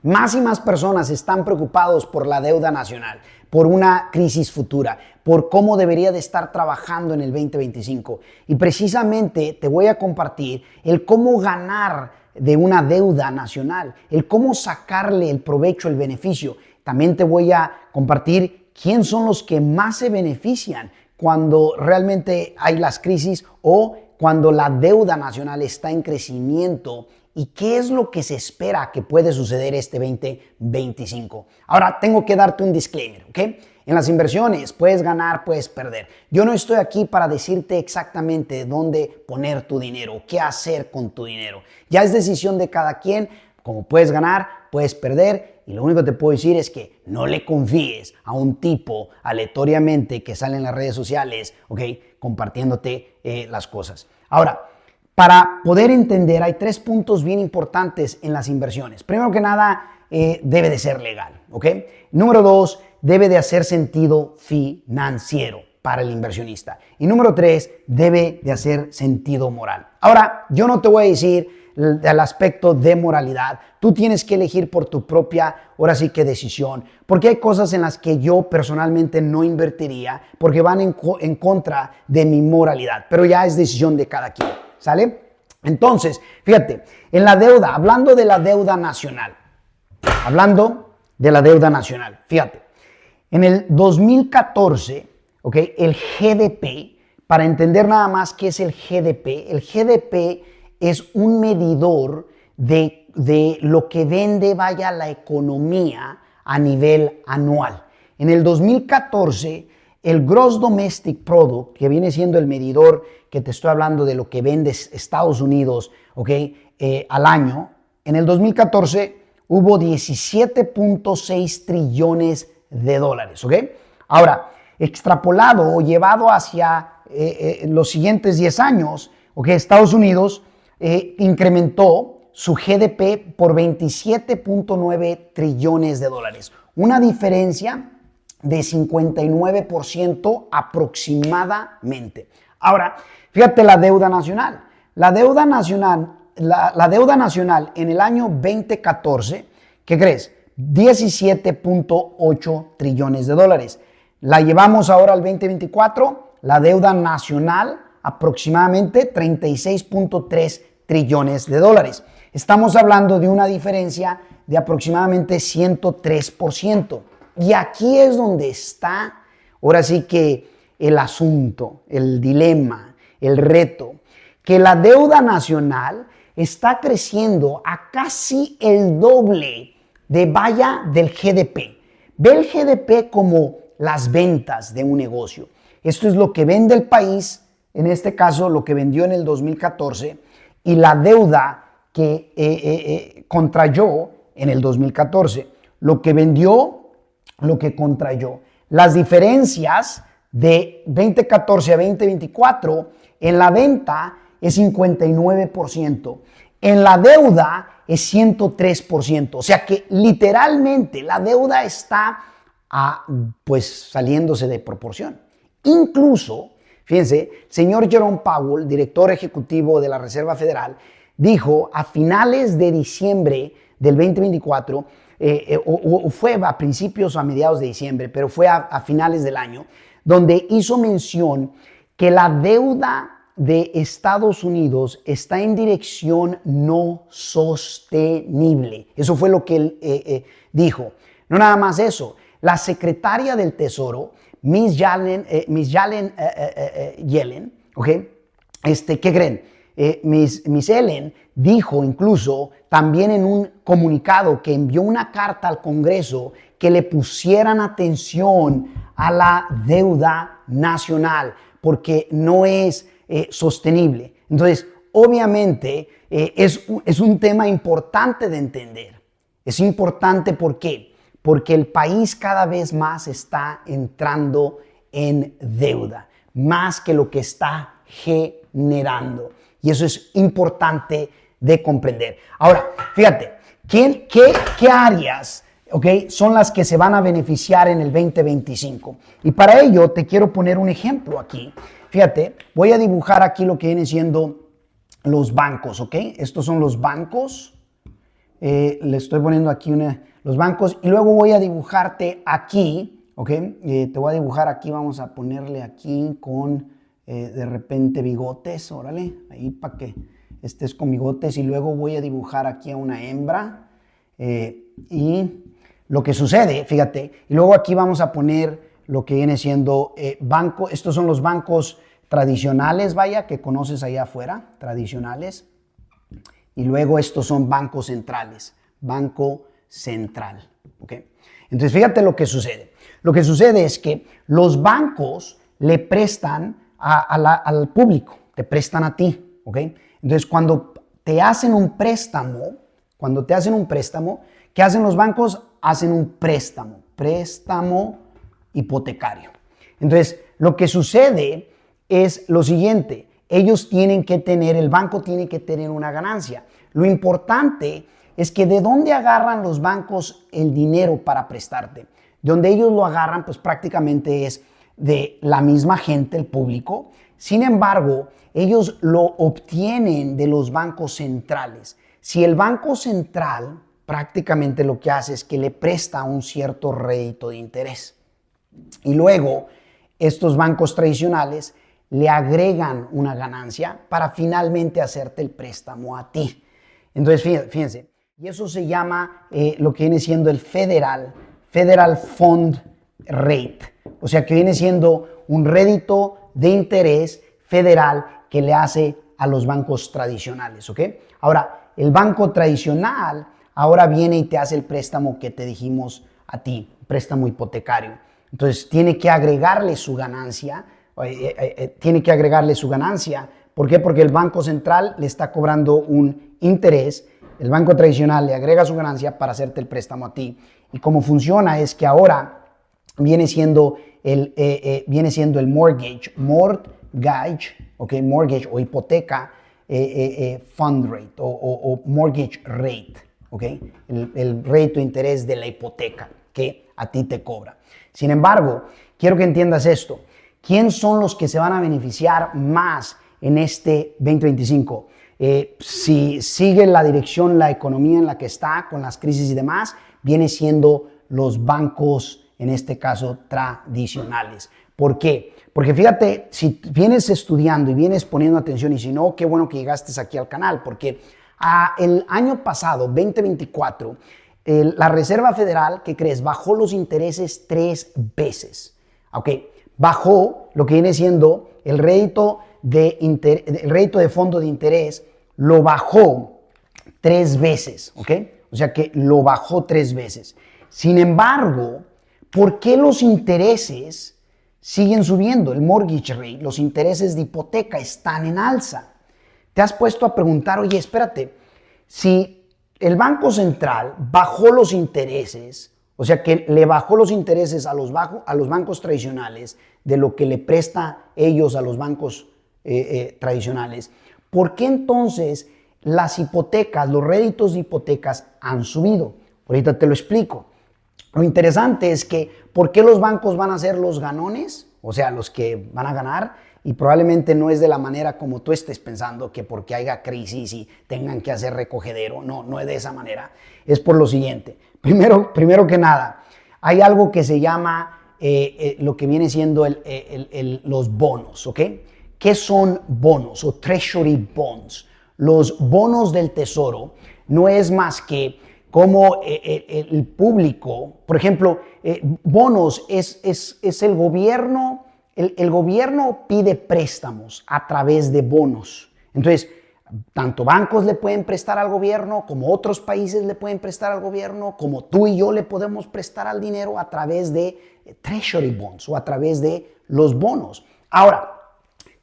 Más y más personas están preocupados por la deuda nacional, por una crisis futura, por cómo debería de estar trabajando en el 2025. Y precisamente te voy a compartir el cómo ganar de una deuda nacional, el cómo sacarle el provecho, el beneficio. También te voy a compartir quién son los que más se benefician cuando realmente hay las crisis o cuando la deuda nacional está en crecimiento. ¿Y qué es lo que se espera que puede suceder este 2025? Ahora, tengo que darte un disclaimer, ¿ok? En las inversiones puedes ganar, puedes perder. Yo no estoy aquí para decirte exactamente dónde poner tu dinero, qué hacer con tu dinero. Ya es decisión de cada quien. Como puedes ganar, puedes perder. Y lo único que te puedo decir es que no le confíes a un tipo aleatoriamente que sale en las redes sociales, ¿ok? Compartiéndote las cosas. Ahora, para poder entender, hay 3 puntos bien importantes en las inversiones. Primero que nada, debe de ser legal, ¿ok? Número 2, debe de hacer sentido financiero para el inversionista. Y número 3, debe de hacer sentido moral. Ahora, yo no te voy a decir el aspecto de moralidad. Tú tienes que elegir por tu propia, ahora sí que decisión, porque hay cosas en las que yo personalmente no invertiría porque van en contra de mi moralidad, pero ya es decisión de cada quien, ¿sale? Entonces, fíjate, en la deuda, hablando de la deuda nacional, fíjate, en el 2014, ¿ok? El GDP, para entender nada más qué es el GDP es un medidor de lo que vende, vaya, la economía a nivel anual. En el 2014, el Gross Domestic Product, que viene siendo el medidor que te estoy hablando de lo que vende Estados Unidos, ¿ok? Al año, en el 2014 hubo 17.6 trillones de dólares, ¿ok? Ahora, extrapolado o llevado hacia los siguientes 10 años, ¿ok? Estados Unidos incrementó su GDP por 27.9 trillones de dólares. Una diferencia de 59% aproximadamente. Ahora, fíjate la deuda nacional. La deuda nacional en el año 2014, ¿qué crees? 17.8 trillones de dólares. La llevamos ahora al 2024, la deuda nacional aproximadamente 36.3 trillones de dólares. Estamos hablando de una diferencia de aproximadamente 103%. Y aquí es donde está, ahora sí que el asunto, el dilema, el reto, que la deuda nacional está creciendo a casi el doble del GDP. Ve el GDP como las ventas de un negocio. Esto es lo que vende el país, en este caso lo que vendió en el 2014, y la deuda que contrayó en el 2014, lo que vendió, lo que contrayó. Las diferencias de 2014 a 2024 en la venta es 59%, en la deuda es 103%, o sea que literalmente la deuda está pues saliéndose de proporción. Incluso, fíjense, el señor Jerome Powell, director ejecutivo de la Reserva Federal, dijo a finales de diciembre del 2024, o fue a principios o a mediados de diciembre, pero fue a finales del año, donde hizo mención que la deuda de Estados Unidos está en dirección no sostenible. Eso fue lo que él dijo. No nada más eso, la secretaria del Tesoro, Miss Yellen, ¿ok? ¿Qué creen? Miss Yellen dijo incluso también en un comunicado que envió una carta al Congreso que le pusieran atención a la deuda nacional porque no es sostenible. Entonces, obviamente es un tema importante de entender. Es importante, ¿por qué? Porque el país cada vez más está entrando en deuda, más que lo que está generando. Y eso es importante de comprender. Ahora, fíjate, ¿qué áreas, okay, son las que se van a beneficiar en el 2025? Y para ello te quiero poner un ejemplo aquí. Fíjate, voy a dibujar aquí lo que vienen siendo los bancos, ¿ok? Estos son los bancos le estoy poniendo aquí los bancos y luego voy a dibujarte aquí, ¿ok? Te voy a dibujar aquí, vamos a ponerle aquí con de repente bigotes, órale, ahí para que estés con bigotes y luego voy a dibujar aquí a una hembra y lo que sucede, fíjate, y luego aquí vamos a poner lo que viene siendo banco, estos son los bancos tradicionales, vaya, que conoces allá afuera, tradicionales. Y luego estos son bancos centrales, banco central. ¿Okay? Entonces fíjate lo que sucede. Lo que sucede es que los bancos le prestan al público, te prestan a ti. ¿Okay? Entonces cuando te hacen un préstamo, ¿qué hacen los bancos? Hacen un préstamo hipotecario. Entonces lo que sucede es lo siguiente. Ellos tienen que tener, el banco tiene que tener una ganancia. Lo importante es que de dónde agarran los bancos el dinero para prestarte. De donde ellos lo agarran, pues prácticamente es de la misma gente, el público. Sin embargo, ellos lo obtienen de los bancos centrales. Si el banco central prácticamente lo que hace es que le presta un cierto rédito de interés. Y luego, estos bancos tradicionales le agregan una ganancia para finalmente hacerte el préstamo a ti. Entonces, fíjense, y eso se llama lo que viene siendo el Federal Fund Rate. O sea, que viene siendo un rédito de interés federal que le hace a los bancos tradicionales, ¿ok? Ahora, el banco tradicional ahora viene y te hace el préstamo que te dijimos a ti, préstamo hipotecario. Entonces, tiene que agregarle su ganancia. ¿Por qué? Porque el Banco Central le está cobrando un interés, el banco tradicional le agrega su ganancia para hacerte el préstamo a ti. Y cómo funciona es que ahora viene siendo el mortgage, okay, mortgage o hipoteca fund rate o mortgage rate, okay, el rate de interés de la hipoteca que a ti te cobra. Sin embargo, quiero que entiendas esto. ¿Quién son los que se van a beneficiar más en este 2025? Si sigue la dirección, la economía en la que está, con las crisis y demás, viene siendo los bancos, en este caso, tradicionales. ¿Por qué? Porque fíjate, si vienes estudiando y vienes poniendo atención, y si no, qué bueno que llegaste aquí al canal, porque el año pasado, 2024, la Reserva Federal, ¿qué crees? Bajó los intereses 3 veces. ¿Ok? Bajó lo que viene siendo el rédito de fondo de interés, lo bajó 3 veces, ¿ok? O sea que lo bajó 3 veces. Sin embargo, ¿por qué los intereses siguen subiendo? El mortgage rate, los intereses de hipoteca están en alza. ¿Te has puesto a preguntar, oye, espérate, si el Banco Central bajó los intereses, o sea que le bajó los intereses a los bancos tradicionales de lo que le presta ellos a los bancos tradicionales, ¿por qué entonces las hipotecas, los réditos de hipotecas han subido? Ahorita te lo explico. Lo interesante es que ¿por qué los bancos van a ser los ganones? O sea, los que van a ganar, y probablemente no es de la manera como tú estés pensando, que porque haya crisis y tengan que hacer recogedero. No, no es de esa manera. Es por lo siguiente. Primero que nada, hay algo que se llama lo que viene siendo los bonos, ¿ok? ¿Qué son bonos o treasury bonds? Los bonos del tesoro no es más que como el público, por ejemplo, bonos es el gobierno. El gobierno pide préstamos a través de bonos. Entonces, tanto bancos le pueden prestar al gobierno, como otros países le pueden prestar al gobierno, como tú y yo le podemos prestar al dinero a través de treasury bonds o a través de los bonos. Ahora,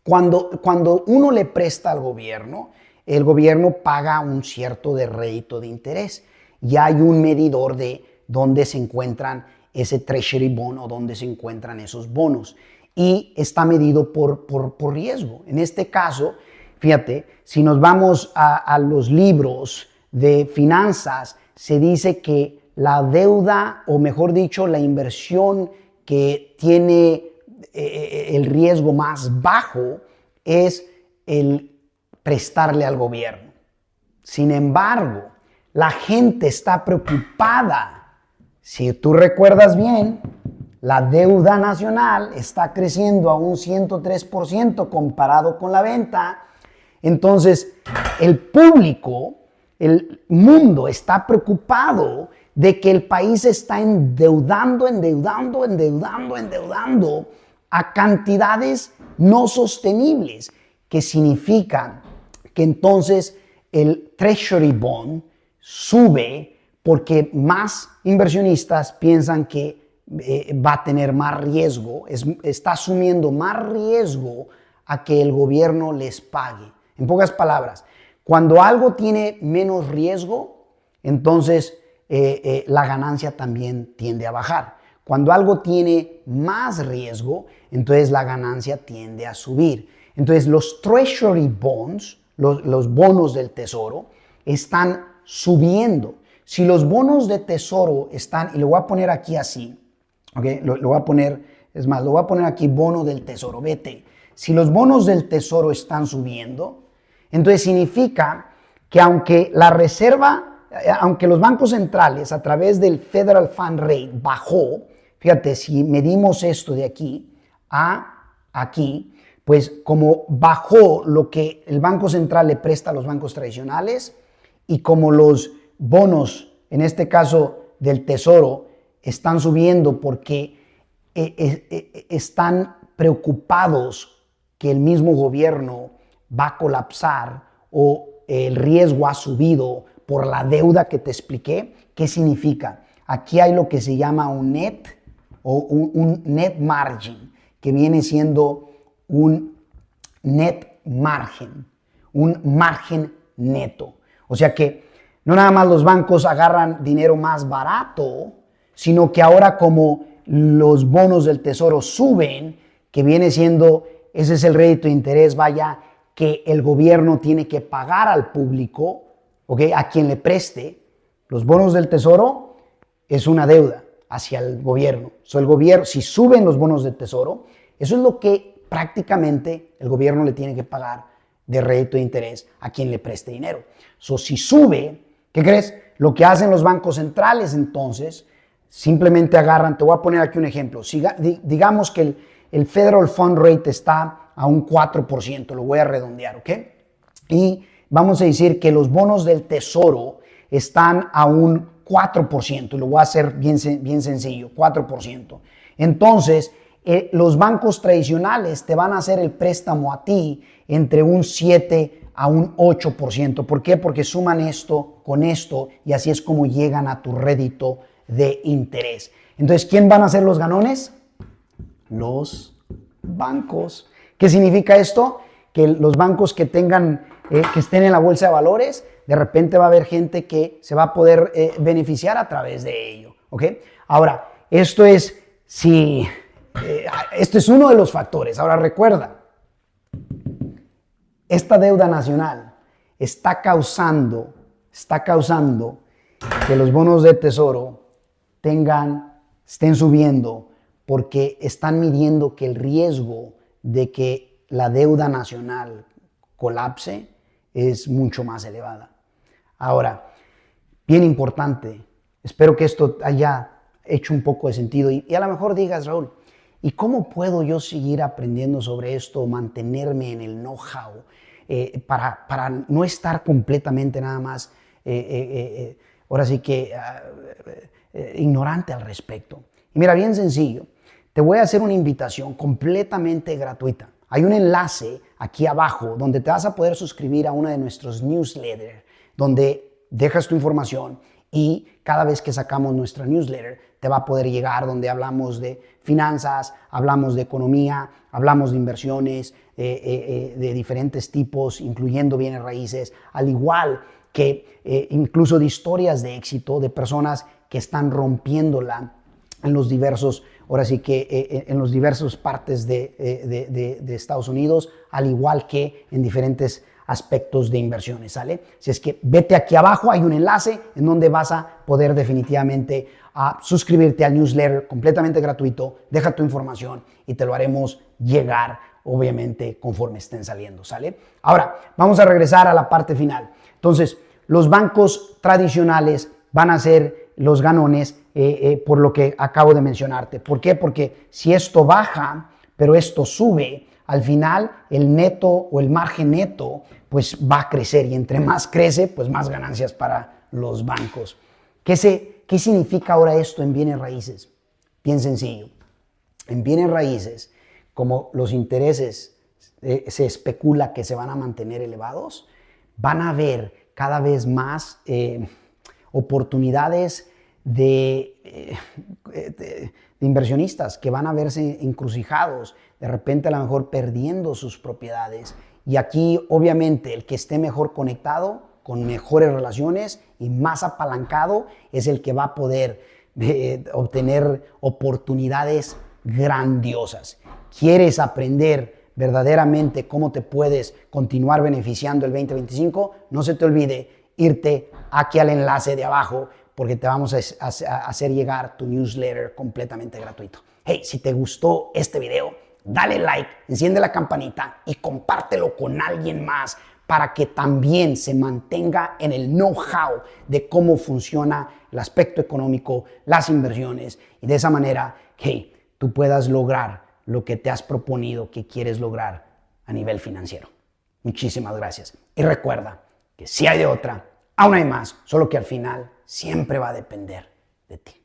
cuando uno le presta al gobierno, el gobierno paga un cierto de rédito de interés y hay un medidor de dónde se encuentran ese treasury bond o dónde se encuentran esos bonos. Y está medido por riesgo. En este caso, fíjate, si nos vamos a los libros de finanzas, se dice que la deuda, o mejor dicho, la inversión que tiene el riesgo más bajo es el prestarle al gobierno. Sin embargo, la gente está preocupada. Si tú recuerdas bien, la deuda nacional está creciendo a un 103% comparado con la venta. Entonces, el público, el mundo está preocupado de que el país está endeudando a cantidades no sostenibles, que significa que entonces el Treasury Bond sube porque más inversionistas piensan que va a tener más riesgo, está asumiendo más riesgo a que el gobierno les pague. En pocas palabras, cuando algo tiene menos riesgo, entonces la ganancia también tiende a bajar. Cuando algo tiene más riesgo, entonces la ganancia tiende a subir. Entonces los Treasury Bonds, los bonos del tesoro, están subiendo. Si los bonos de tesoro están, y lo voy a poner aquí así, ¿okay? Lo voy a poner, es más, lo voy a poner aquí, bono del tesoro, vete. Si los bonos del tesoro están subiendo, entonces significa que aunque la reserva, aunque los bancos centrales a través del Federal Fund Rate bajó, fíjate, si medimos esto de aquí a aquí, pues como bajó lo que el Banco Central le presta a los bancos tradicionales y como los bonos, en este caso del Tesoro, están subiendo porque están preocupados que el mismo gobierno va a colapsar o el riesgo ha subido por la deuda que te expliqué. ¿Qué significa? Aquí hay lo que se llama un net o un net margin, que viene siendo un net margen, un margen neto. O sea que no nada más los bancos agarran dinero más barato, sino que ahora como los bonos del tesoro suben, que viene siendo, ese es el rédito de interés, vaya, que el gobierno tiene que pagar al público, ¿okay? A quien le preste. Los bonos del tesoro es una deuda hacia el gobierno. El gobierno, si suben los bonos del tesoro, eso es lo que prácticamente el gobierno le tiene que pagar de rédito de interés a quien le preste dinero. Si sube, ¿qué crees? Lo que hacen los bancos centrales entonces, simplemente agarran, te voy a poner aquí un ejemplo. Digamos que el Federal Fund Rate está a un 4%, lo voy a redondear, ¿ok? Y vamos a decir que los bonos del tesoro están a un 4%, y lo voy a hacer bien sencillo, 4%. Entonces, los bancos tradicionales te van a hacer el préstamo a ti entre un 7 a un 8%. ¿Por qué? Porque suman esto con esto y así es como llegan a tu rédito de interés. Entonces, ¿quién van a ser los ganones? Los bancos. ¿Qué significa esto? Que los bancos que tengan, que estén en la bolsa de valores, de repente va a haber gente que se va a poder beneficiar a través de ello. ¿Ok? Ahora, esto es uno de los factores. Ahora recuerda, esta deuda nacional está causando que los bonos de tesoro estén subiendo porque están midiendo que el riesgo de que la deuda nacional colapse es mucho más elevada. Ahora, bien importante, espero que esto haya hecho un poco de sentido y a lo mejor digas, Raúl, ¿y cómo puedo yo seguir aprendiendo sobre esto, mantenerme en el know-how para no estar completamente nada más, ahora sí que ignorante al respecto? Y mira, bien sencillo, te voy a hacer una invitación completamente gratuita. Hay un enlace aquí abajo donde te vas a poder suscribir a uno de nuestros newsletters, donde dejas tu información y cada vez que sacamos nuestra newsletter te va a poder llegar, donde hablamos de finanzas, hablamos de economía, hablamos de inversiones de diferentes tipos, incluyendo bienes raíces, al igual que incluso de historias de éxito de personas que están rompiéndola en los diversos, ahora sí que en los diversos partes de Estados Unidos, al igual que en diferentes aspectos de inversiones, ¿sale? Si es que vete aquí abajo, hay un enlace en donde vas a poder definitivamente suscribirte al newsletter completamente gratuito, deja tu información y te lo haremos llegar, obviamente, conforme estén saliendo, ¿sale? Ahora, vamos a regresar a la parte final. Entonces, los bancos tradicionales van a ser los ganones por lo que acabo de mencionarte. ¿Por qué? Porque si esto baja, pero esto sube, al final el neto o el margen neto pues va a crecer y entre más crece, pues más ganancias para los bancos. ¿Qué significa ahora esto en bienes raíces? Bien sencillo. En bienes raíces, como los intereses se especula que se van a mantener elevados, van a haber cada vez más oportunidades de inversionistas que van a verse encrucijados, de repente a lo mejor perdiendo sus propiedades. Y aquí obviamente el que esté mejor conectado, con mejores relaciones y más apalancado, es el que va a poder obtener oportunidades grandiosas. ¿Quieres aprender verdaderamente cómo te puedes continuar beneficiando el 2025? No se te olvide irte aquí al enlace de abajo porque te vamos a hacer llegar tu newsletter completamente gratuito. Hey, si te gustó este video, dale like, enciende la campanita y compártelo con alguien más para que también se mantenga en el know-how de cómo funciona el aspecto económico, las inversiones y de esa manera, hey, tú puedas lograr lo que te has proponido que quieres lograr a nivel financiero. Muchísimas gracias. Y recuerda que si hay de otra, aún hay más, solo que al final siempre va a depender de ti.